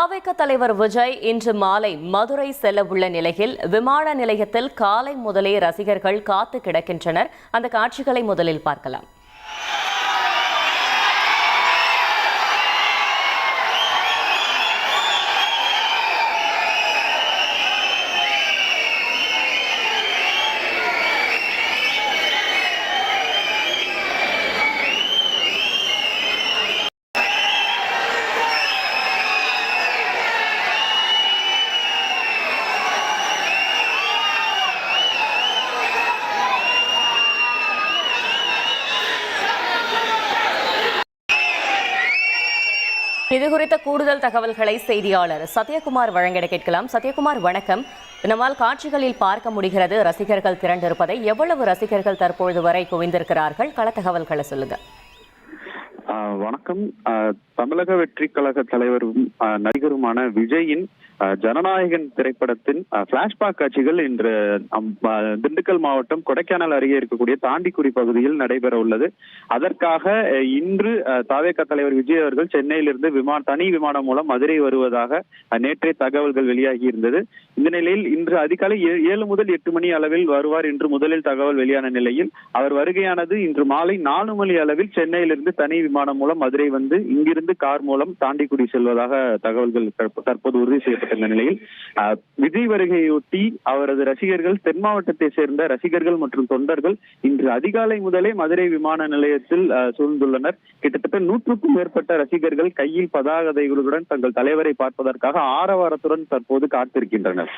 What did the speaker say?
தாவேக தலைவர் விஜய் இன்று மாலை மதுரை செல்ல உள்ள நிலையில் விமான நிலையத்தில் காலை முதலே ரசிகர்கள் காத்து கிடக்கின்றனர். அந்த காட்சிகளை முதலில் பார்க்கலாம். இது குறித்த கூடுதல் தகவல்களை செய்தியாளர் சத்யகுமார் வழங்கிட கேட்கலாம். சத்யகுமார், வணக்கம். நம்மால் காட்சிகளில் பார்க்க முடிகிறது ரசிகர்கள் திரண்டிருப்பதை. எவ்வளவு ரசிகர்கள் தற்பொழுது வரை குவிந்திருக்கிறார்கள்? கள தகவல்களை சொல்லுங்க. வணக்கம். தமிழக வெற்றி கழக தலைவரும் நடிகருமான விஜயின் ஜனநாயகன் திரைப்படத்தின் பிளாஷ்பேக் காட்சிகள் இன்று திண்டுக்கல் மாவட்டம் கொடைக்கானல் அருகே இருக்கக்கூடிய தாண்டிக்குடி பகுதியில் நடைபெற உள்ளது. அதற்காக இன்று தாவேக தலைவர் விஜய் அவர்கள் சென்னையிலிருந்து தனி விமானம் மூலம் மதுரை வருவதாக நேற்றே தகவல்கள் வெளியாகி இருந்தது. இந்த நிலையில் இன்று அதிகாலை 7 முதல் 8 மணி அளவில் வருவார் என்று முதலில் தகவல் வெளியான நிலையில் அவர் வருகையானது இன்று மாலை 4 மணி அளவில் சென்னையிலிருந்து தனி விமானம் மூலம் மதுரை வந்து இங்கிருந்து கார் மூலம் தாண்டிக்குடி செல்வதாக தகவல்கள் தற்போது உறுதி செய்யப்பட்டிருந்த நிலையில் விஜய் வருகையொட்டி அவரது ரசிகர்கள் தென் மாவட்டத்தை சேர்ந்த ரசிகர்கள் மற்றும் தொண்டர்கள் இன்று அதிகாலை முதலே மதுரை விமான நிலையத்தில் சூழ்ந்துள்ளனர். கிட்டத்தட்ட 100க்கும் மேற்பட்ட ரசிகர்கள் கையில் பதாகைகளுடன் தங்கள் தலைவரை பார்ப்பதற்காக ஆரவாரத்துடன் தற்போது காத்திருக்கின்றனர்.